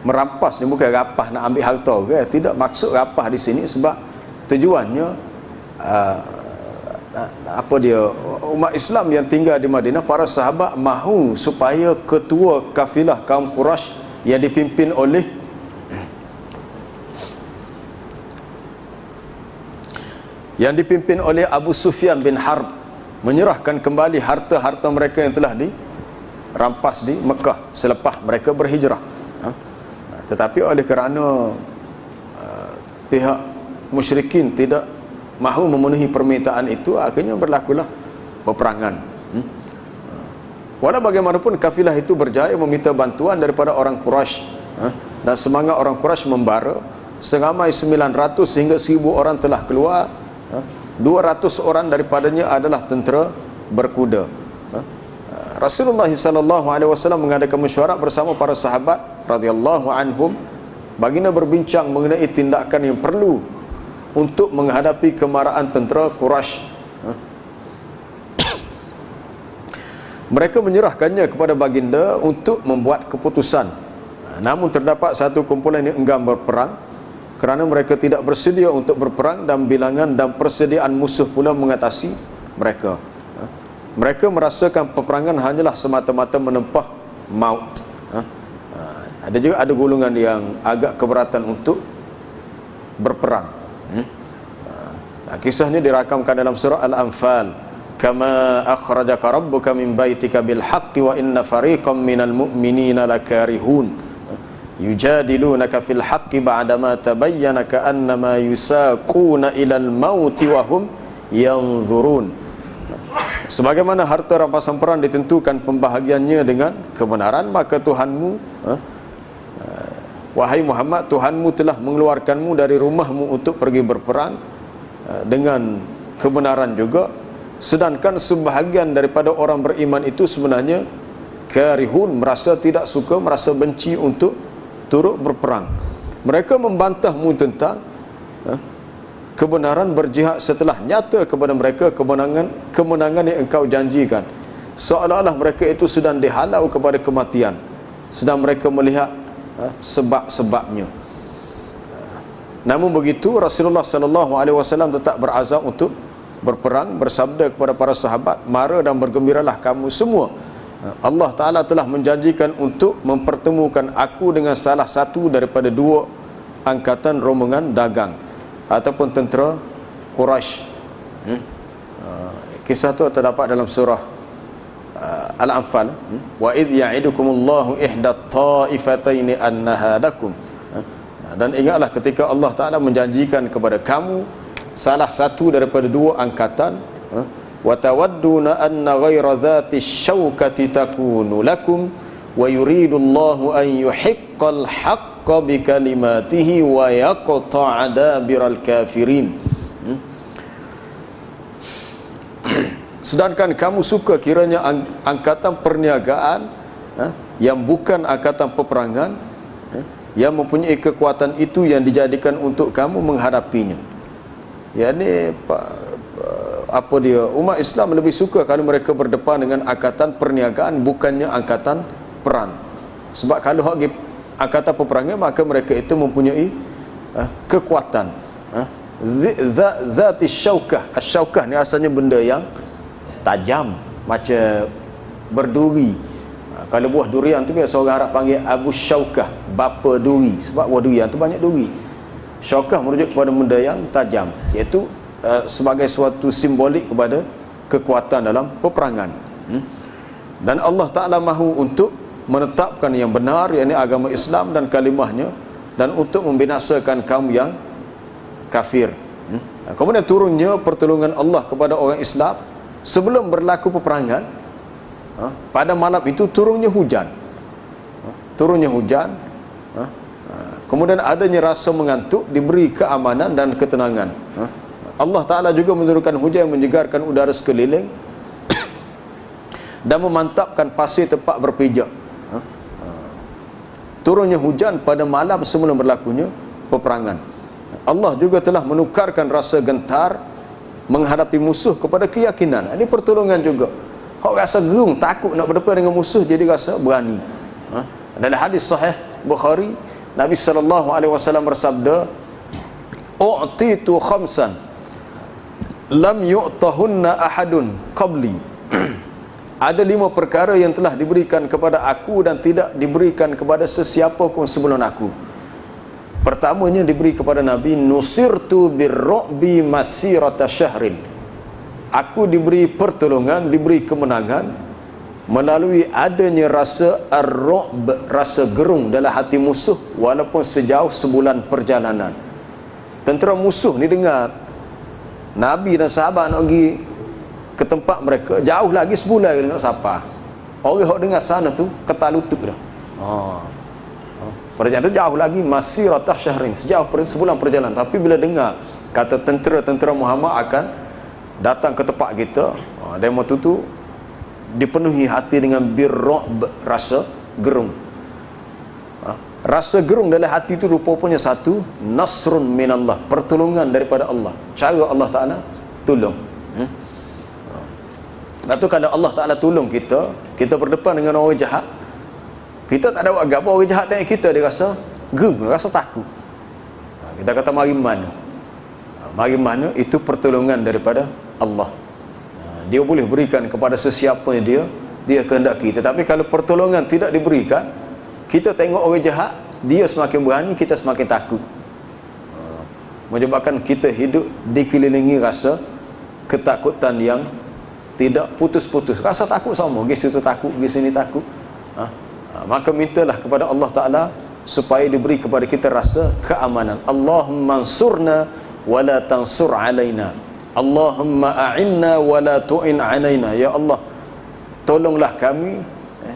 Speaker 1: Merampas ni bukan rapah nak ambil harta ke? Tidak, maksud rapah di sini sebab tujuannya umat Islam yang tinggal di Madinah, para sahabat mahu supaya ketua kafilah kaum Quraisy yang dipimpin oleh Abu Sufyan bin Harb menyerahkan kembali harta-harta mereka yang telah dirampas di Mekah selepas mereka berhijrah. Tetapi oleh kerana pihak musyrikin tidak mahu memenuhi permintaan itu, akhirnya berlakulah peperangan. Walau bagaimanapun kafilah itu berjaya meminta bantuan daripada orang Quraisy, dan semangat orang Quraisy membara. Seramai 900 hingga 1000 orang telah keluar. 200 orang daripadanya adalah tentera berkuda. Rasulullah SAW mengadakan mesyuarat bersama para sahabat radhiyallahu anhum. Baginda berbincang mengenai tindakan yang perlu untuk menghadapi kemarahan tentera Quraisy. Mereka menyerahkannya kepada baginda untuk membuat keputusan. Namun terdapat satu kumpulan yang enggan berperang kerana mereka tidak bersedia untuk berperang, dan bilangan dan persediaan musuh pula mengatasi mereka. Mereka merasakan peperangan hanyalah semata-mata menempah maut. Ada juga golongan yang agak keberatan untuk berperang. Kisahnya dirakamkan dalam surah Al-Anfal, kama akhrajaka rabbuka min baitika bil haqqi wa inna fariqam minal mu'minina lakarihun yujadilunaka fil haqqi ba'dama tabayyana ka'annama yusaquna ilal mauti wa hum yanzurun. Sebagaimana harta rampasan perang ditentukan pembahagiannya dengan kebenaran, maka Tuhanmu, wahai Muhammad, Tuhanmu telah mengeluarkanmu dari rumahmu untuk pergi berperang dengan kebenaran juga, sedangkan sebahagian daripada orang beriman itu sebenarnya karihun, merasa tidak suka, merasa benci untuk turut berperang. Mereka membantahmu tentang kebenaran berjihad setelah nyata kepada mereka kemenangan yang engkau janjikan, seolah-olah mereka itu sedang dihalau kepada kematian, sedang mereka melihat sebab-sebabnya. Namun begitu, Rasulullah SAW tetap berazam untuk berperang, bersabda kepada para sahabat, mara dan bergembiralah kamu semua. Allah Ta'ala telah menjanjikan untuk mempertemukan aku dengan salah satu daripada 2 angkatan rombongan dagang ataupun tentera Quraisy. Kisah itu terdapat dalam surah Al-Anfal. Wa idh ya'idukumullahu ihdat ta'ifataini annaha lakum. Dan ingatlah ketika Allah Ta'ala menjanjikan kepada kamu salah satu daripada 2 angkatan, wa tawadduna anna ghaira dhati syaukati takunu lakum wa yuridullahu an yuhiqqal haqqa bikalimatihi wa yaqta'a dabiral kafirin. Sedangkan kamu suka kiranya angkatan perniagaan yang bukan angkatan peperangan yang mempunyai kekuatan itu yang dijadikan untuk kamu menghadapinya. Yani apa dia, umat Islam lebih suka kalau mereka berdepan dengan angkatan perniagaan bukannya angkatan perang. Sebab kalau angkatan peperangan, maka mereka itu mempunyai kekuatan. Zati syaukah. Asyaukah ni asalnya benda yang tajam, macam berduri. Kalau buah durian tu biasa orang Arab panggil Abu Syaukah, bapa duri. Sebab buah durian tu banyak duri. Syaukah merujuk kepada benda yang tajam, iaitu sebagai suatu simbolik kepada kekuatan dalam peperangan. Dan Allah Ta'ala mahu untuk menetapkan yang benar, yakni agama Islam dan kalimahnya, dan untuk membinasakan kaum yang kafir. Kemudian turunnya pertolongan Allah kepada orang Islam sebelum berlaku peperangan. Pada malam itu turunnya hujan. Kemudian adanya rasa mengantuk, diberi keamanan dan ketenangan. Allah Ta'ala juga menurunkan hujan yang menyegarkan udara sekeliling dan memantapkan pasir tempat berpijak. Turunnya hujan pada malam sebelum berlakunya peperangan. Allah juga telah menukarkan rasa gentar menghadapi musuh kepada keyakinan. Ini pertolongan juga. Hak rasa gerung, takut nak berdepan dengan musuh, jadi rasa berani. Dalam hadis sahih Bukhari, Nabi SAW bersabda, "U'titu khamsan lam yu'tahunna ahadun qabli." Ada 5 perkara yang telah diberikan kepada aku dan tidak diberikan kepada sesiapa pun sebelum aku. Pertamanya diberi kepada Nabi, "Nusirtu birru'bi masirata syahrin." Aku diberi pertolongan, diberi kemenangan melalui adanya rasa ar-ru'b, rasa gerung dalam hati musuh, walaupun sejauh sebulan perjalanan. Tentera musuh ni dengar Nabi dan sahabat nak pergi ke tempat mereka, jauh lagi sebulan dengan siapa. Orang yang dengar sana tu ketal lutut dah. Perjalanan tu jauh lagi, masiratah syahrin, sejauh sebulan perjalanan. Tapi bila dengar kata tentera-tentera Muhammad akan datang ke tempat kita, demo tu dipenuhi hati dengan birru'b, rasa gerung. Rasa gerung dalam hati itu rupanya satu, nasrun minallah, pertolongan daripada Allah. Cara Allah Ta'ala tolong. Lepas tu kalau Allah Ta'ala tolong kita, kita berdepan dengan orang jahat, kita tak ada buat apa, orang jahat tengok kita, dia rasa gerung, rasa takut. Kita kata mari mana? Mari mana? Itu pertolongan daripada Allah. Dia boleh berikan kepada sesiapa yang dia kehendaki. Tetapi kalau pertolongan tidak diberikan, kita tengok orang jahat, dia semakin berani, kita semakin takut. Menyebabkan kita hidup dikelilingi rasa ketakutan yang tidak putus-putus. Rasa takut sama, pergi situ takut, pergi sini takut. Maka mintalah kepada Allah Ta'ala supaya diberi kepada kita rasa keamanan. Allahumma ansurna wala tansur alaina. Allahumma a'inna wala tu'in alaina. Ya Allah, tolonglah kami,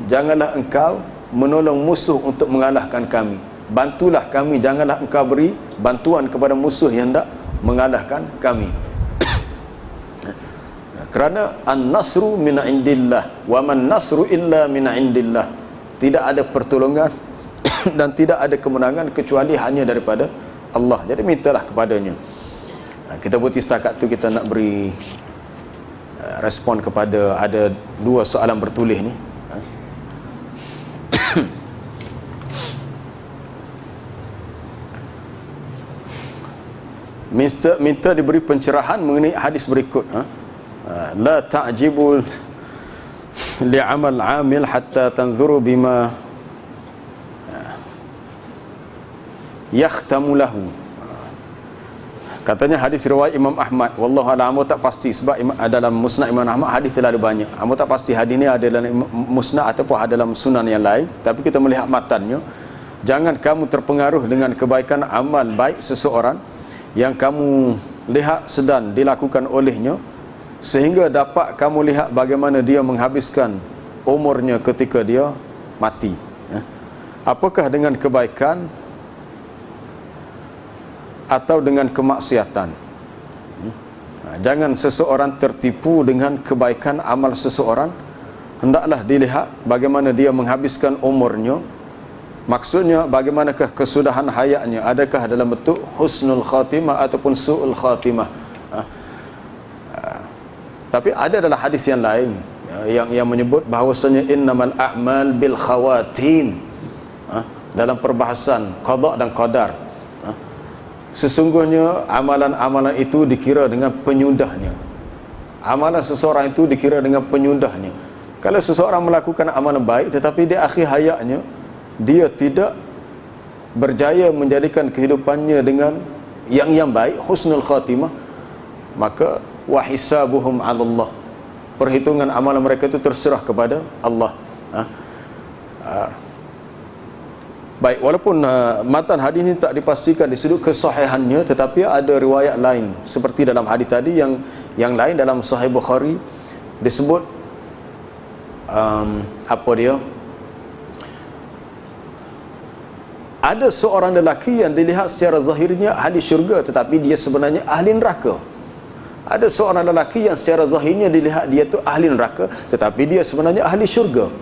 Speaker 1: janganlah engkau menolong musuh untuk mengalahkan kami. Bantulah kami, janganlah engkau beri bantuan kepada musuh yang hendak mengalahkan kami. Kerana an-nasru min indillah wa man nasru illa min indillah. Tidak ada pertolongan dan tidak ada kemenangan kecuali hanya daripada Allah. Jadi mintalah kepadanya. Kita berhenti setakat tu, kita nak beri respon kepada ada 2 soalan bertulis ni. Minta diberi pencerahan mengenai hadis berikut. La ta'jibul li'amal 'amil hatta tanzuru bima yakhtamu lahu. Katanya hadis riwayat Imam Ahmad. Wallahu a'lam, tak pasti sebab dalam Musnad Imam Ahmad hadis telah ada banyak. Amo tak pasti hadis ni ada dalam Musnad ataupun ada dalam sunan yang lain, tapi kita melihat matannya. Jangan kamu terpengaruh dengan kebaikan amal baik seseorang yang kamu lihat sedang dilakukan olehnya, sehingga dapat kamu lihat bagaimana dia menghabiskan umurnya ketika dia mati. Apakah dengan kebaikan atau dengan kemaksiatan? Jangan seseorang tertipu dengan kebaikan amal seseorang. Hendaklah dilihat bagaimana dia menghabiskan umurnya. Maksudnya bagaimanakah kesudahan hayatnya, adakah dalam bentuk husnul khatimah ataupun su'ul khatimah. Tapi ada dalam hadis yang lain yang menyebut bahawasanya innamal a'mal bil khawatim, dalam perbahasan qada dan qadar. Sesungguhnya amalan-amalan itu dikira dengan penyudahnya. Amalan seseorang itu dikira dengan penyudahnya. Kalau seseorang melakukan amalan baik tetapi di akhir hayatnya dia tidak berjaya menjadikan kehidupannya dengan yang baik, husnul khatimah, maka wa hisabuhum 'ala Allah, perhitungan amalan mereka itu terserah kepada Allah. Baik, walaupun matan hadis ini tak dipastikan di sudut kesahihannya, tetapi ada riwayat lain seperti dalam hadis tadi yang lain dalam Sahih Bukhari disebut apa dia? Ada seorang lelaki yang dilihat secara zahirnya ahli syurga tetapi dia sebenarnya ahli neraka. Ada seorang lelaki yang secara zahirnya dilihat dia tu ahli neraka tetapi dia sebenarnya ahli syurga.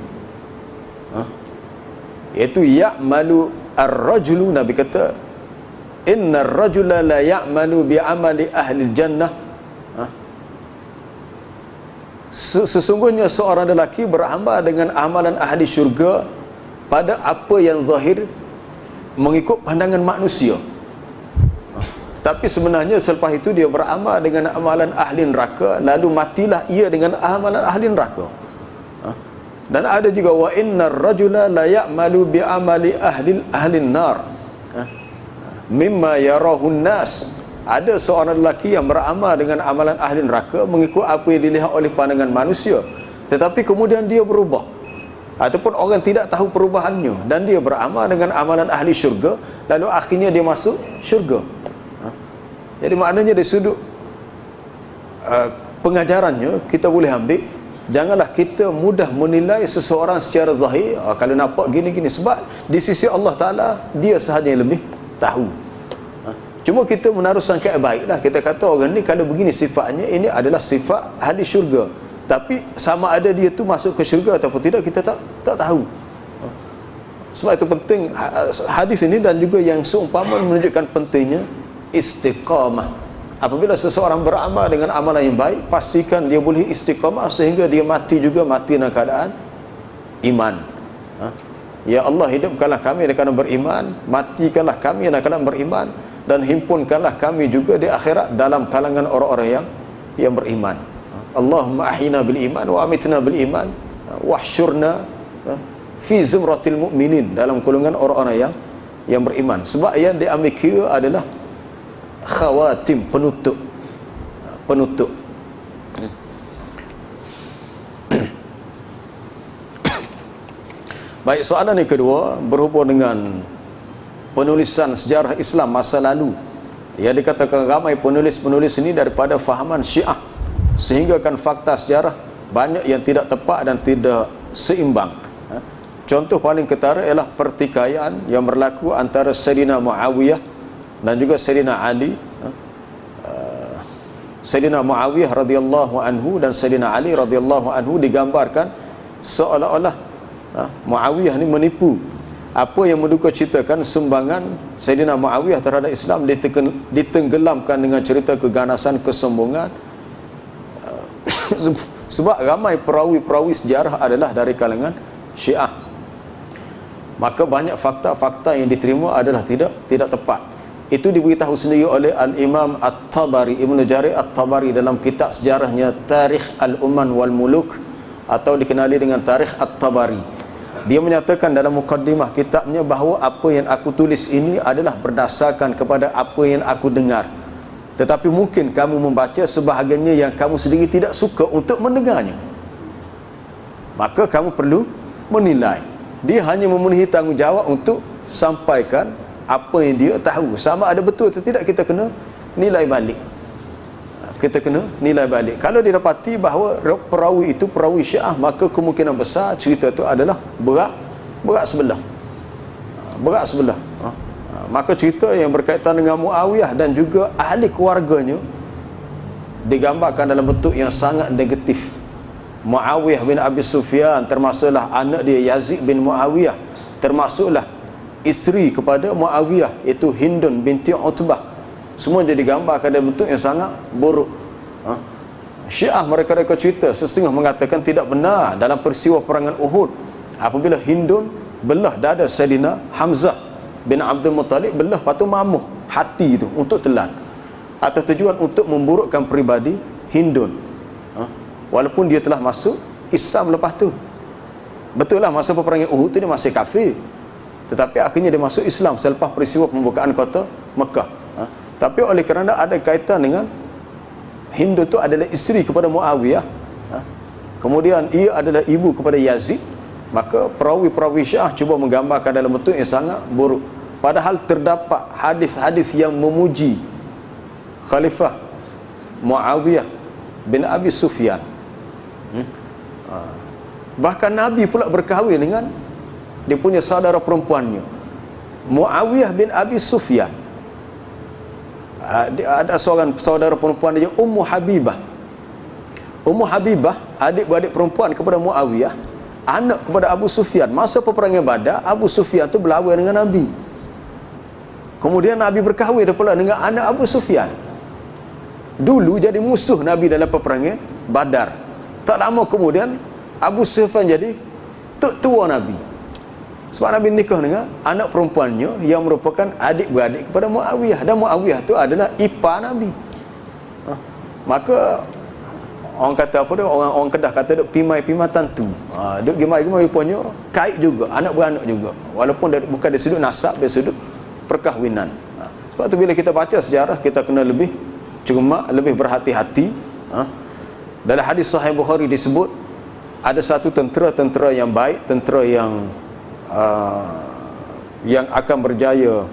Speaker 1: Iaitu ya'malu ar-rajulu, Nabi kata inna ar-rajula la ya'malu bi'amali ahli jannah. Sesungguhnya seorang lelaki beramal dengan amalan ahli syurga pada apa yang zahir mengikut pandangan manusia, tapi sebenarnya selepas itu dia beramal dengan amalan ahli neraka, lalu matilah ia dengan amalan ahli neraka. Dan ada juga wa innar rajula la ya'malu bi amali ahli nar mimma yarahu nas. Ada seorang lelaki yang beramal dengan amalan ahli neraka mengikut apa yang dilihat oleh pandangan manusia, tetapi kemudian dia berubah, ataupun orang tidak tahu perubahannya dan dia beramal dengan amalan ahli syurga, lalu akhirnya dia masuk syurga. Jadi maknanya dari sudut pengajarannya kita boleh ambil, janganlah kita mudah menilai seseorang secara zahir, kalau nampak gini-gini, sebab di sisi Allah Ta'ala dia sahaja yang lebih tahu. Cuma kita menaruh sangkaan baiklah, kita kata orang ni kalau begini sifatnya, ini adalah sifat ahli syurga, tapi sama ada dia tu masuk ke syurga ataupun tidak kita tak tahu. Sebab itu penting hadis ini, dan juga yang seumpama menunjukkan pentingnya istiqamah. Apabila seseorang beramal dengan amalan yang baik, pastikan dia boleh istiqamah sehingga dia mati juga mati dalam keadaan iman. Ya Allah, hidupkanlah kami dalam keadaan beriman, matikanlah kami dalam keadaan beriman, dan himpunkanlah kami juga di akhirat dalam kalangan orang-orang yang beriman. Allahumma ahyina bil iman wa amitna bil iman wahsyurna fi zumratil mu'minin, dalam golongan orang-orang yang beriman. Sebab yang diambil kira adalah khawatim, penutup. Baik, soalan yang kedua berhubung dengan penulisan sejarah Islam masa lalu. Ya, dikatakan ramai penulis-penulis ini daripada fahaman Syiah, sehingga kan fakta sejarah banyak yang tidak tepat dan tidak seimbang. Contoh paling ketara ialah pertikaian yang berlaku antara Sayyidina Muawiyah dan juga Sayyidina Ali. Sayyidina Muawiyah radhiyallahu anhu dan Sayyidina Ali radhiyallahu anhu digambarkan seolah-olah Muawiyah ni menipu. Apa yang menduga ceritakan sumbangan Sayyidina Muawiyah terhadap Islam ditenggelamkan dengan cerita keganasan, kesombongan. Sebab ramai perawi-perawi sejarah adalah dari kalangan Syiah, maka banyak fakta-fakta yang diterima adalah tidak tepat. Itu diberitahu sendiri oleh Al-Imam At-Tabari, Ibn Jarir At-Tabari dalam kitab sejarahnya Tarikh Al-Umman wal Muluk, atau dikenali dengan Tarikh At-Tabari. Dia menyatakan dalam mukaddimah kitabnya bahawa apa yang aku tulis ini adalah berdasarkan kepada apa yang aku dengar, tetapi mungkin kamu membaca sebahagiannya yang kamu sendiri tidak suka untuk mendengarnya, maka kamu perlu menilai. Dia hanya memenuhi tanggungjawab untuk sampaikan apa yang dia tahu. Sama ada betul atau tidak, kita kena nilai balik. Kalau didapati bahawa perawi itu perawi Syiah, maka kemungkinan besar cerita itu adalah berat sebelah. Maka cerita yang berkaitan dengan Muawiyah dan juga ahli keluarganya digambarkan dalam bentuk yang sangat negatif. Muawiyah bin Abi Sufyan termasuklah anak dia Yazid bin Muawiyah, termasuklah isteri kepada Muawiyah iaitu Hindun binti Utbah. Semua dia digambarkan dalam bentuk yang sangat buruk. Syiah mereka cerita setengah mengatakan tidak benar dalam peristiwa perangan Uhud apabila Hindun belah dada Sayyidina Hamzah bin Abdul Muttalib, belah patu mamuh hati itu untuk telan, atas tujuan untuk memburukkan peribadi Hindun, walaupun dia telah masuk Islam lepas tu. Betul lah masa peperangan Uhud tu dia masih kafir, tetapi akhirnya dia masuk Islam selepas peristiwa pembukaan kota Mekah. Tapi oleh kerana ada kaitan dengan Hindun tu adalah isteri kepada Muawiyah, kemudian ia adalah ibu kepada Yazid, maka perawi-perawi Syiah cuba menggambarkan dalam bentuk yang sangat buruk. Padahal terdapat hadis-hadis yang memuji Khalifah Muawiyah bin Abi Sufyan. Bahkan Nabi pula berkahwin dengan dia punya saudara perempuannya, Muawiyah bin Abi Sufyan. Ada seorang saudara perempuan dia, Ummu Habibah. Ummu Habibah adik-beradik perempuan kepada Muawiyah, anak kepada Abu Sufyan. Masa peperangan Badar, Abu Sufyan tu berlawan dengan Nabi. Kemudian Nabi berkahwin pula dengan anak Abu Sufyan. Dulu jadi musuh Nabi dalam peperangan Badar. Tak lama kemudian Abu Sufyan jadi tok tua Nabi. Sebab Nabi nikah dengan anak perempuannya yang merupakan adik-beradik kepada Muawiyah, dan Muawiyah tu adalah ipar Nabi. Maka orang kata apa dia, orang Kedah kata duk pimai-pimai tantu. Duk gimai-gimai rupanya kait juga, anak beranak juga. Walaupun bukan dari sudut nasab, dari sudut perkahwinan. Sebab tu bila kita baca sejarah, kita kena lebih cermat, lebih berhati-hati. Dalam hadis Sahih Bukhari disebut ada satu tentera yang baik, tentera yang akan berjaya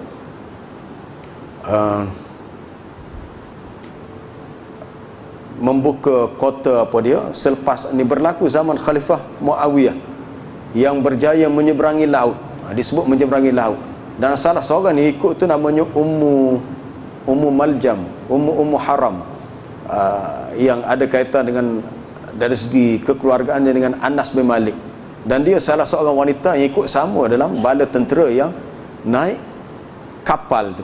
Speaker 1: membuka kota apa dia selepas ini berlaku zaman Khalifah Muawiyah, yang berjaya menyeberangi laut. Disebut menyeberangi laut, dan salah seorang ni ikut tu namanya Ummu Maljam, Ummu Haram, yang ada kaitan dengan dari segi kekeluargaannya dengan Anas bin Malik. Dan dia salah seorang wanita yang ikut sama dalam bala tentera yang naik kapal tu.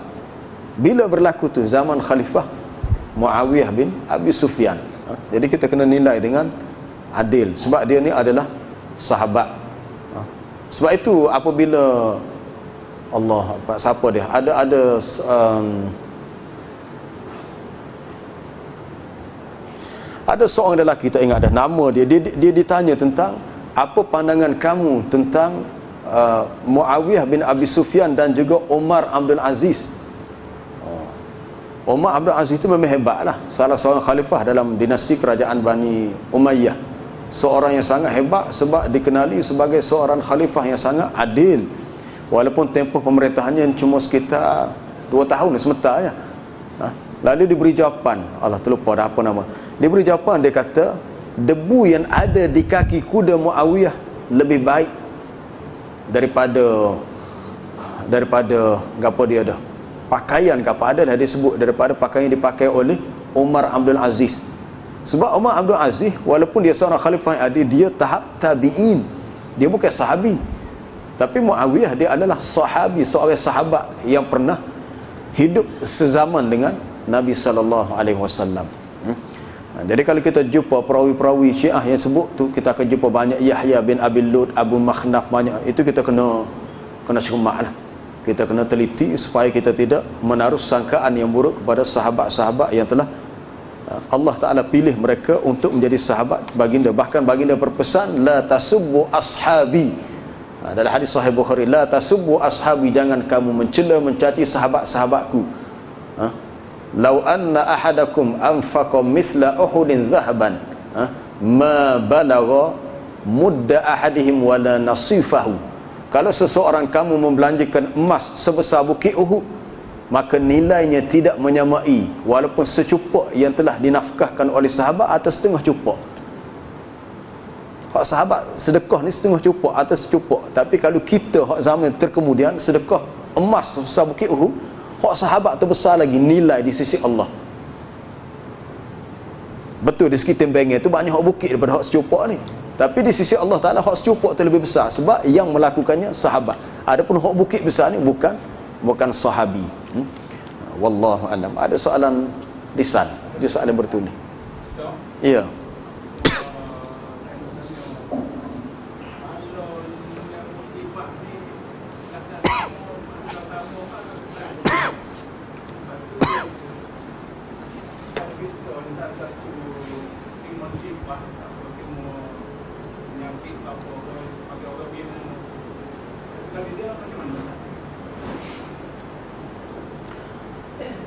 Speaker 1: Bila berlaku tu zaman Khalifah Muawiyah bin Abi Sufyan. Jadi kita kena nilai dengan adil, sebab dia ni adalah sahabat. Sebab itu apabila Allah, siapa dia, ada seorang lelaki, tak ingat dah nama dia, dia ditanya tentang apa pandangan kamu tentang Muawiyah bin Abi Sufyan dan juga Umar Abdul Aziz. Umar Abdul Aziz itu memang hebatlah, salah seorang khalifah dalam dinasti kerajaan Bani Umayyah. Seorang yang sangat hebat sebab dikenali sebagai seorang khalifah yang sangat adil. Walaupun tempoh pemerintahannya cuma sekitar 2 tahun sebentar ya. Lalu diberi jawapan, Allah terlupa dah apa nama. Diberi jawapan, dia kata debu yang ada di kaki kuda Muawiyah lebih baik daripada apa dia dah, pakaian ke apa adalah dia sebut, daripada pakaian yang dipakai oleh Umar Abdul Aziz. Sebab Umar Abdul Aziz walaupun dia seorang khalifah yang adil, dia tahap tabi'in, dia bukan sahabi. Tapi Muawiyah dia adalah sahabi, seorang sahabat yang pernah hidup sezaman dengan Nabi SAW. Jadi kalau kita jumpa perawi-perawi Syiah yang sebut tu, kita akan jumpa banyak Yahya bin Abi Lud, Abu Makhnaf, banyak. Itu kita kena cermat lah, kita kena teliti supaya kita tidak menaruh sangkaan yang buruk kepada sahabat-sahabat yang telah Allah Ta'ala pilih mereka untuk menjadi sahabat baginda. Bahkan baginda berpesan, la tasubbu ashabi. Dalam hadis Sahih Bukhari, la tasubbu ashabi, jangan kamu mencela mencaci sahabat-sahabatku. Lau anna ahadakum anfaqa mithla uhudin dhahaban ma balagha mudda ahadihim wala nasifahu. Kalau seseorang kamu membelanjakan emas sebesar bukit Uhud, maka nilainya tidak menyamai walaupun secupak yang telah dinafkahkan oleh sahabat atau setengah cupak. Hak sahabat sedekah ni setengah cupak atau secupak, tapi kalau kita hak zaman terkemudian sedekah emas sebesar bukit Uhud, hak sahabat tu besar lagi nilai di sisi Allah. Betul di sekitar bengel tu banyak hak bukit daripada hak secupok ni. Tapi di sisi Allah Taala hak secupok tu lebih besar sebab yang melakukannya sahabat. Adapun hak bukit besar ni bukan sahabi. Wallahu alam. Ada soalan lisan, ada soalan bertulis. Ya.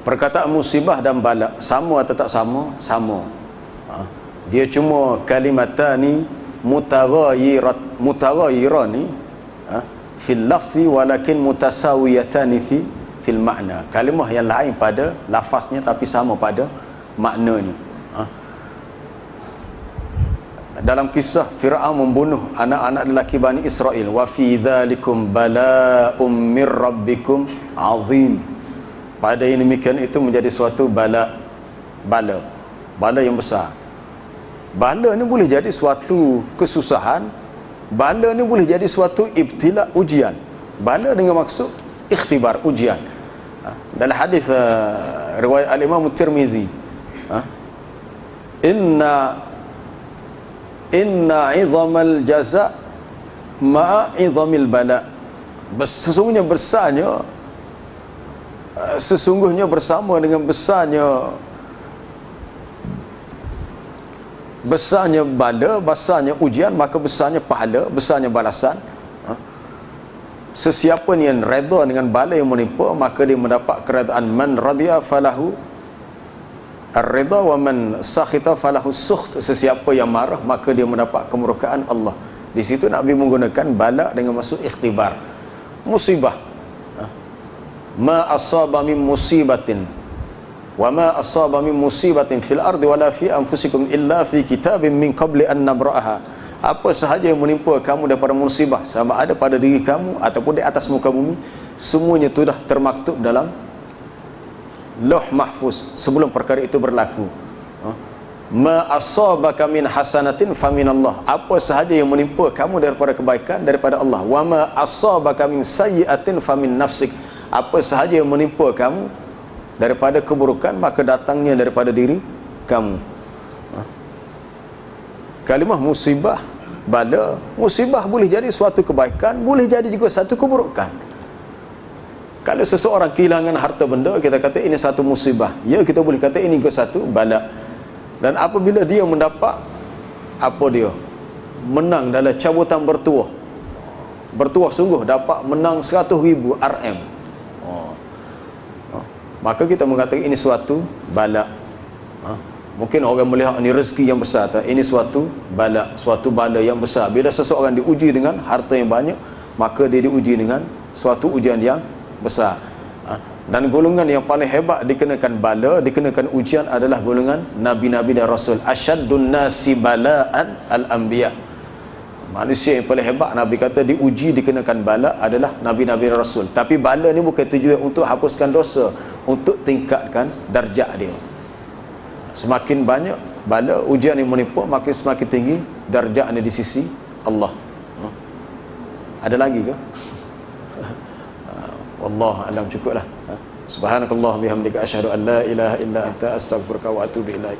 Speaker 1: Perkataan musibah dan bala sama atau tak sama? Sama. Dia cuma kalimatani mutaghayyirani fil lafzi walakin mutasawiyatani fil makna. Kalimah yang lain pada lafaznya tapi sama pada maknanya. Dalam kisah Fir'aun membunuh anak-anak lelaki Bani Israel, wa fi dzalikum bala'um mir rabbikum azim. Pada yang demikian itu menjadi suatu bala yang besar. Bala ni boleh jadi suatu kesusahan, bala ni boleh jadi suatu ibtila, ujian. Bala dengan maksud ikhtibar, ujian. Dalam hadis riwayat al-Imam Tirmizi, inna 'idhamal jaza ma'a 'idhamil bala. Sesungguhnya bersama dengan besarnya bala, besarnya ujian, maka besarnya pahala, besarnya balasan. Sesiapa yang redha dengan bala yang menimpa, maka dia mendapat keredaan. Man radiya falahu ar-ridha wa man sakhita falahu sukht. Sesiapa yang marah, maka dia mendapat kemurkaan Allah. Di situ Nabi menggunakan bala dengan maksud ikhtibar, musibah. Ma asaba min musibatin wa ma asaba min musibatin fil ardi wala fi anfusikum illa fi kitabin min qabli an nabra'aha. Apa sahaja yang menimpa kamu daripada musibah, sama ada pada diri kamu ataupun di atas muka bumi, semuanya sudah termaktub dalam Lauh Mahfuz sebelum perkara itu berlaku. Ma asabaka min hasanatin faminallah. Apa sahaja yang menimpa kamu daripada kebaikan, daripada Allah. Wa ma asabaka min sayyi'atin famin nafsik. Apa sahaja yang menimpa kamu daripada keburukan, maka datangnya daripada diri kamu. Kalimah musibah, bala, musibah boleh jadi suatu kebaikan, boleh jadi juga satu keburukan. Kalau seseorang kehilangan harta benda, kita kata ini satu musibah. Ya, kita boleh kata ini juga satu bala. Dan apabila dia mendapat menang dalam cabutan bertuah sungguh, dapat menang 100,000 RM, maka kita mengatakan ini suatu bala. Mungkin orang melihat ini rezeki yang besar, ini suatu bala yang besar. Bila seseorang diuji dengan harta yang banyak, maka dia diuji dengan suatu ujian yang besar. Dan golongan yang paling hebat dikenakan bala, dikenakan ujian adalah golongan Nabi-Nabi dan Rasul. Asyaddun nasi bala'an al-anbiya. Manusia yang paling hebat, Nabi kata diuji, dikenakan bala adalah Nabi-Nabi dan Rasul. Tapi bala ni bukan tujuan untuk hapuskan dosa, untuk tingkatkan darjat dia. Semakin banyak bala, ujian yang menimpa, makin semakin tinggi darjatnya di sisi Allah. Ada lagi ke? Wallahu alam, cukuplah. Subhanakallah bihamdika asyhadu an la ilaha illa anta astaghfiruka wa atubu ilaik.